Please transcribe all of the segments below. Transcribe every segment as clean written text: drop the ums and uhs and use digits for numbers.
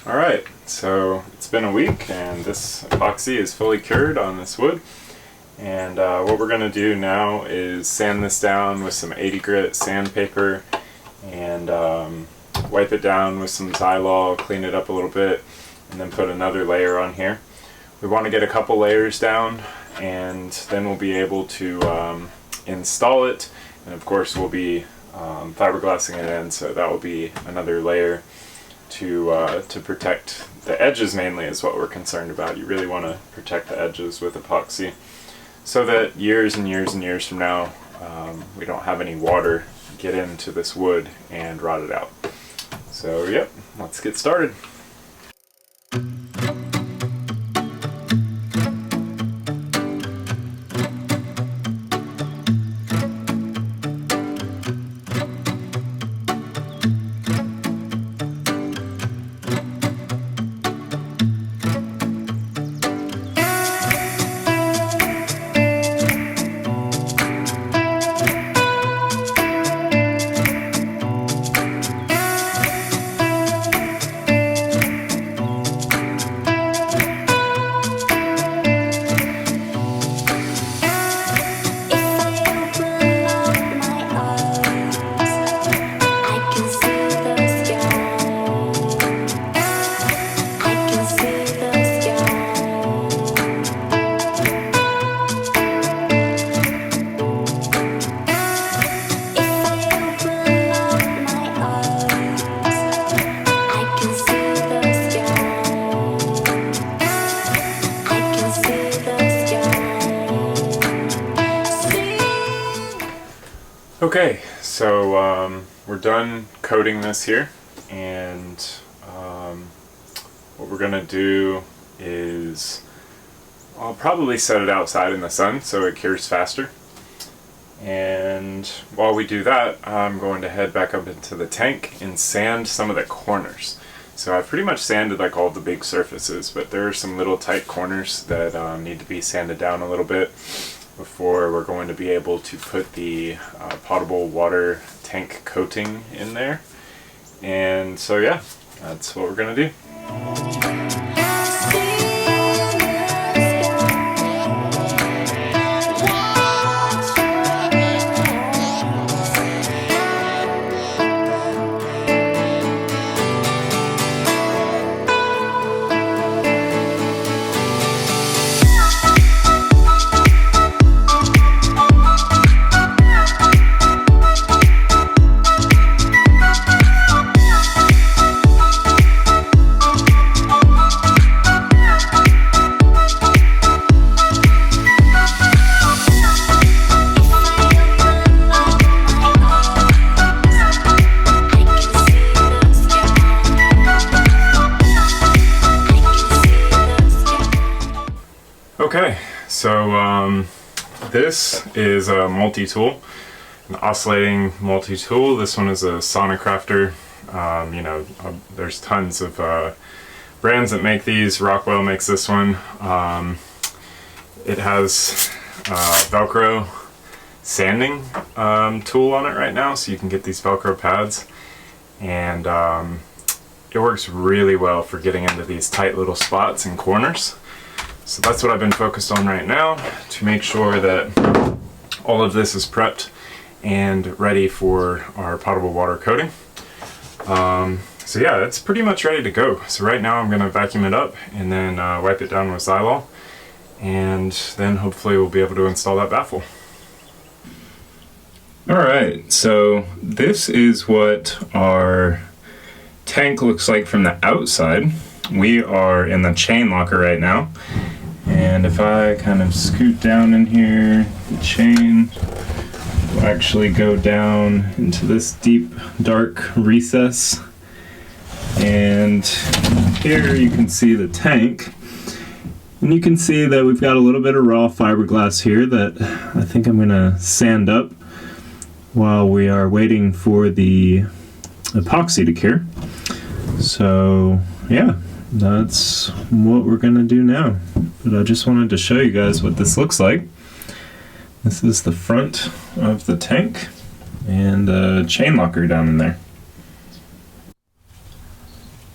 Alright, so it's been a week and this epoxy is fully cured on this wood. And what we're going to do now is sand this down with some 80 grit sandpaper and wipe it down with some Zylol, clean it up a little bit, and then put another layer on here. We want to get a couple layers down and then we'll be able to install it, and of course we'll be fiberglassing it in, so that will be another layer to protect the edges. Mainly is what we're concerned about. You really want to protect the edges with epoxy so that years and years and years from now we don't have any water get into this wood and rot it out. So yep, let's get started. Okay, so we're done coating this here, and what we're going to do is I'll probably set it outside in the sun so it cures faster. And while we do that, I'm going to head back up into the tank and sand some of the corners. So I've pretty much sanded like all the big surfaces, but there are some little tight corners that need to be sanded down a little bit before we're going to be able to put the potable water tank coating in there. And so yeah, that's what we're gonna do. Okay, so this is a multi-tool, an oscillating multi-tool. This one is a Sonocrafter. There's tons of brands that make these. Rockwell makes this one. It has Velcro sanding tool on it right now, so you can get these Velcro pads, and it works really well for getting into these tight little spots and corners. So that's what I've been focused on right now, to make sure that all of this is prepped and ready for our potable water coating. So yeah, it's pretty much ready to go. So right now I'm going to vacuum it up and then wipe it down with Zylol, and then hopefully we'll be able to install that baffle. Alright, so this is what our tank looks like from the outside. We are in the chain locker right now, and if I kind of scoot down in here, the chain will actually go down into this deep dark recess, and here you can see the tank, and you can see that we've got a little bit of raw fiberglass here that I think I'm gonna sand up while we are waiting for the epoxy to cure. So yeah, that's what we're gonna do now. But I just wanted to show you guys what this looks like. This is the front of the tank and a chain locker down in there.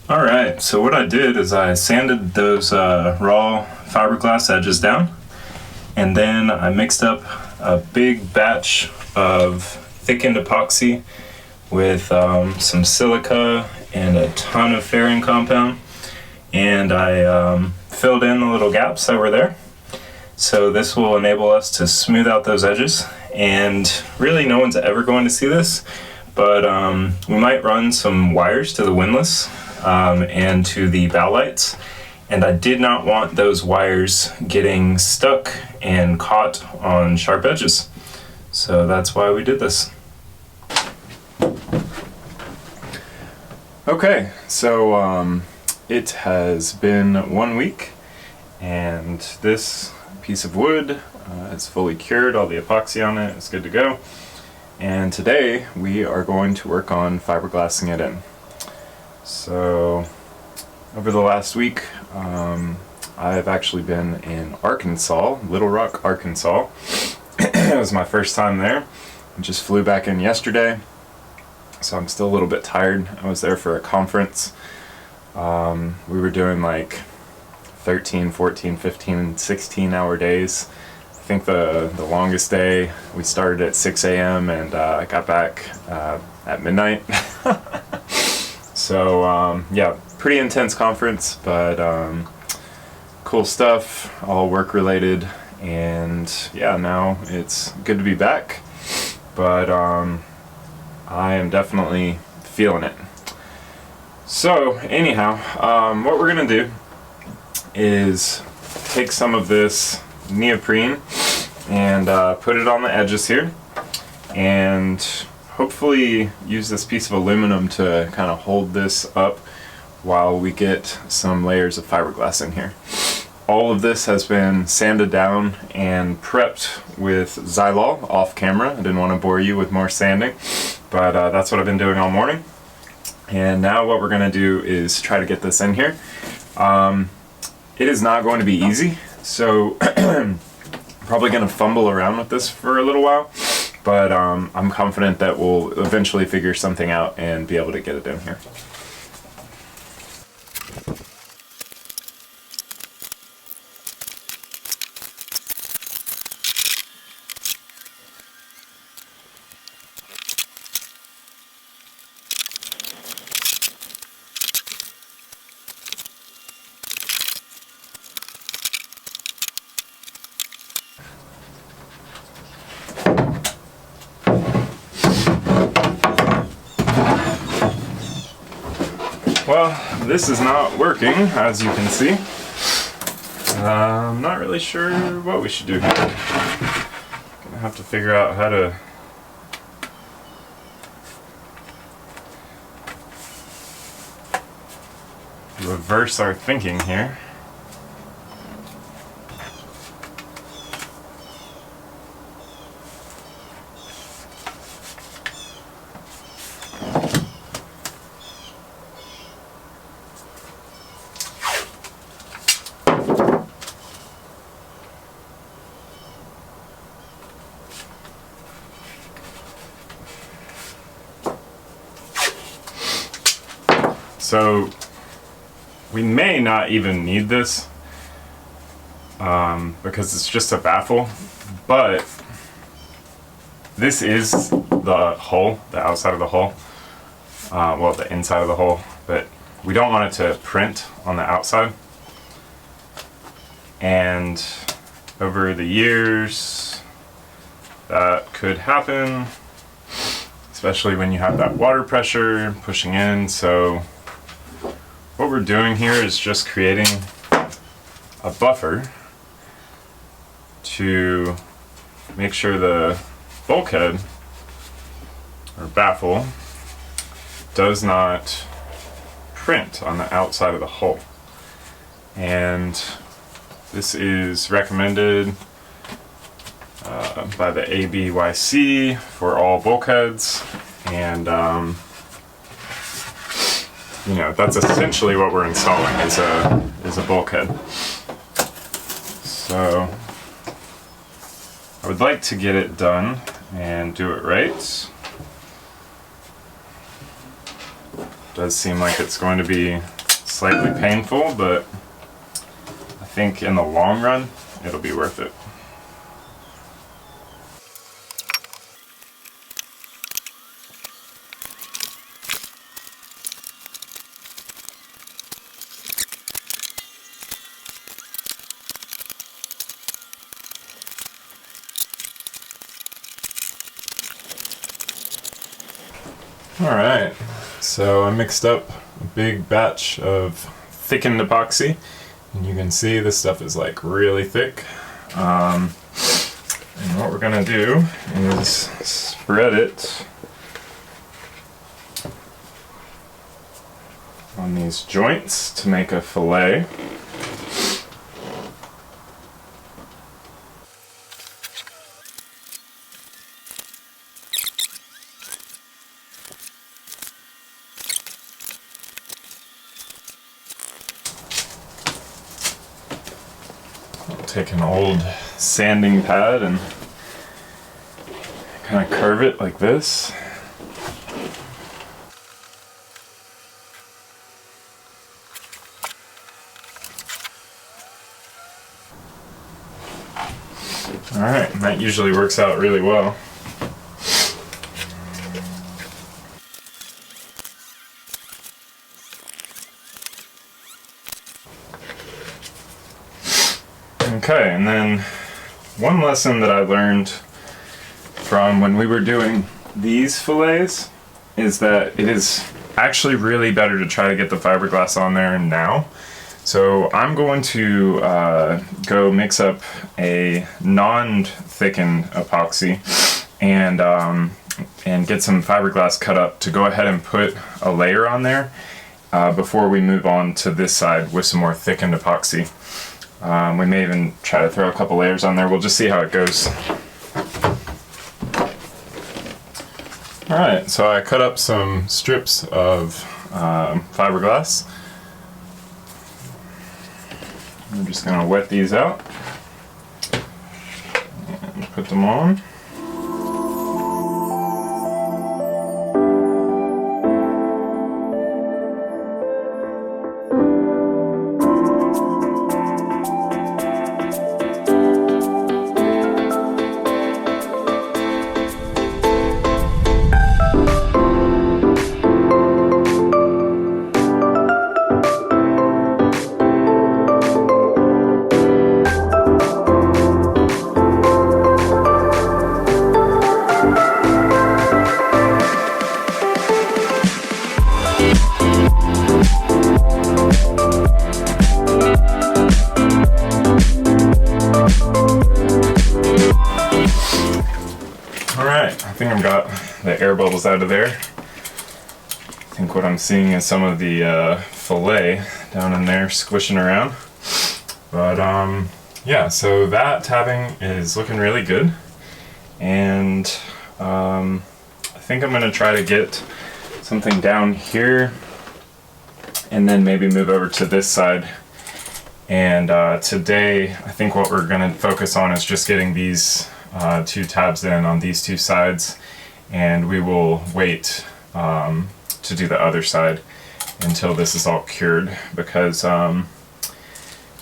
Alright, Alright, so what I did is I sanded those raw fiberglass edges down, and then I mixed up a big batch of thickened epoxy with some silica and a ton of fairing compound, and I filled in the little gaps that were there. So this will enable us to smooth out those edges, and really no one's ever going to see this, but we might run some wires to the windlass and to the bow lights, and I did not want those wires getting stuck and caught on sharp edges. So that's why we did this. Okay, so it has been 1 week, and this piece of wood is fully cured. All the epoxy on it is good to go. And today we are going to work on fiberglassing it in. So over the last week, I've actually been in Arkansas, Little Rock, Arkansas. It was my first time there. I just flew back in yesterday, so I'm still a little bit tired. I was there for a conference. We were doing like 13, 14, 15, 16-hour days. I think the longest day we started at 6 a.m. and I got back at midnight. So yeah, pretty intense conference, but cool stuff, all work related, and yeah, now it's good to be back, but I am definitely feeling it. So anyhow, what we're gonna do is take some of this neoprene and put it on the edges here, and hopefully use this piece of aluminum to kind of hold this up while we get some layers of fiberglass in here. All of this has been sanded down and prepped with Xylol off camera. I didn't want to bore you with more sanding, but that's what I've been doing all morning. And now what we're going to do is try to get this in here. It is not going to be easy, so probably going to fumble around with this for a little while, but I'm confident that we'll eventually figure something out and be able to get it in here. Well, this is not working, as you can see. I'm not really sure what we should do here. Gonna have to figure out how to reverse our thinking here. So we may not even need this because it's just a baffle, but this is the hull, the outside of the hull, well, the inside of the hull, but we don't want it to print on the outside. And over the years that could happen, especially when you have that water pressure pushing in. So what we're doing here is just creating a buffer to make sure the bulkhead or baffle does not print on the outside of the hull. And this is recommended by the ABYC for all bulkheads, and you know, that's essentially what we're installing is a bulkhead. So I would like to get it done and do it right. Does seem like it's going to be slightly painful, but I think in the long run, it'll be worth it. Alright, so I mixed up a big batch of thickened epoxy, and you can see this stuff is like really thick. And what we're gonna do is spread it on these joints to make a fillet. Take an old sanding pad and kind of curve it like this. Alright, and that usually works out really well. Okay, and then one lesson that I learned from when we were doing these fillets is that it is actually really better to try to get the fiberglass on there now. So I'm going to go mix up a non-thickened epoxy and get some fiberglass cut up to go ahead and put a layer on there before we move on to this side with some more thickened epoxy. We may even try to throw a couple layers on there. We'll just see how it goes. Alright, so I cut up some strips of fiberglass. I'm just going to wet these out and put them on. I think I've got the air bubbles out of there. I think what I'm seeing is some of the fillet down in there squishing around. But yeah, so that tabbing is looking really good. And I think I'm gonna try to get something down here and then maybe move over to this side. And today, I think what we're gonna focus on is just getting these two tabs in on these two sides, and we will wait to do the other side until this is all cured, because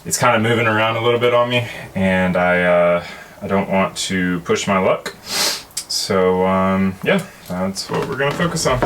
it's kind of moving around a little bit on me, and I don't want to push my luck. So yeah, that's what we're gonna focus on.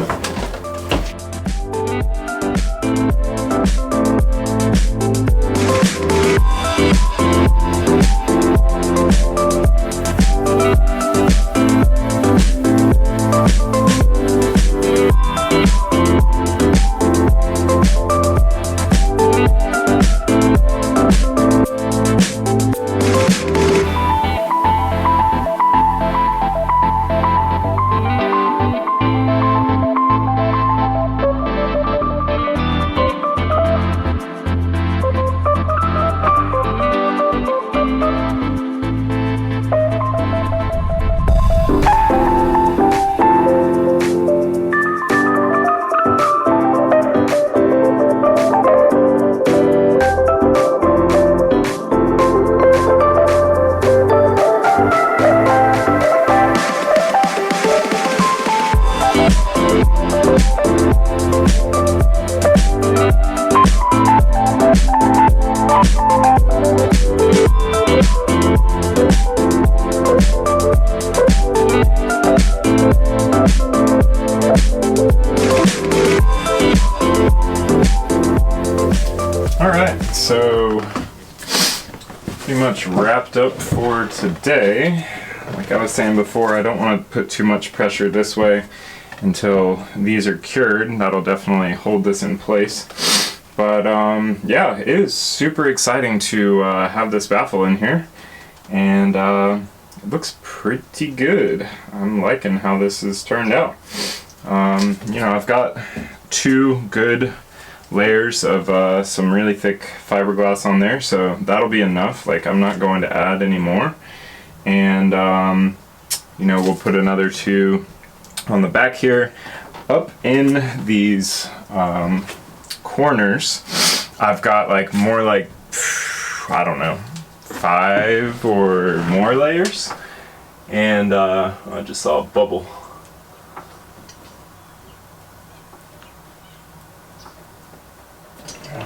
Alright, so pretty much wrapped up for today. Like I was saying before, I don't want to put too much pressure this way until these are cured. That'll definitely hold this in place. But yeah, it is super exciting to have this baffle in here, and it looks pretty good. I'm liking how this has turned out. You know, I've got 2 good layers of some really thick fiberglass on there, so that'll be enough. Like, I'm not going to add any more. And you know, we'll put another 2 on the back here. Up in these corners, I've got like more like, I don't know, 5 or more layers. And I just saw a bubble.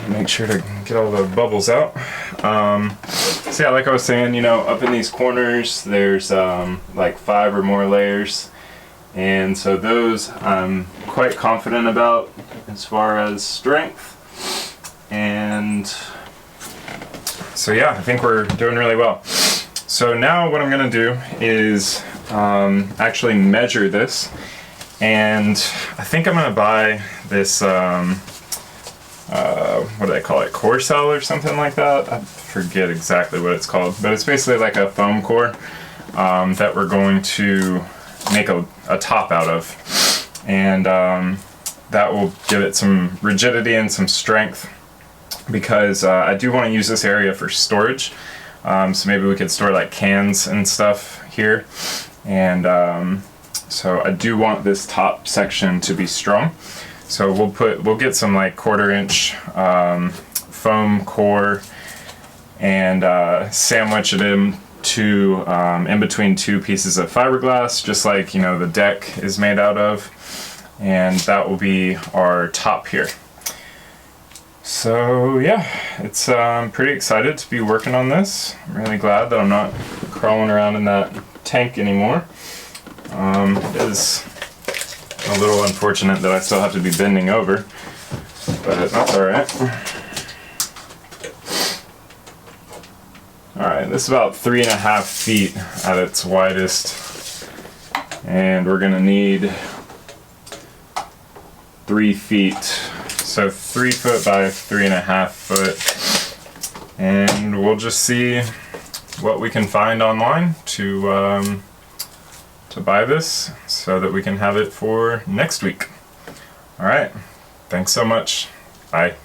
Make sure to get all the bubbles out. So yeah, like I was saying, you know, up in these corners there's like 5 or more layers, and so those I'm quite confident about as far as strength. And so yeah, I think we're doing really well. So now what I'm gonna do is actually measure this, and I think I'm gonna buy this what do they call it, core cell or something like that? I forget exactly what it's called, but it's basically like a foam core that we're going to make a top out of, and that will give it some rigidity and some strength, because I do want to use this area for storage. So maybe we could store like cans and stuff here, and so I do want this top section to be strong. So we'll get some like 1/4 inch foam core and sandwich it in between 2 pieces of fiberglass, just like, you know, the deck is made out of, and that will be our top here. So yeah, it's pretty excited to be working on this. I'm really glad that I'm not crawling around in that tank anymore. It is a little unfortunate that I still have to be bending over, but that's alright. Alright, this is about 3.5 feet at its widest, and we're gonna need 3 feet. So 3 foot by 3.5 foot, and we'll just see what we can find online to buy this so that we can have it for next week. Alright, thanks so much. Bye.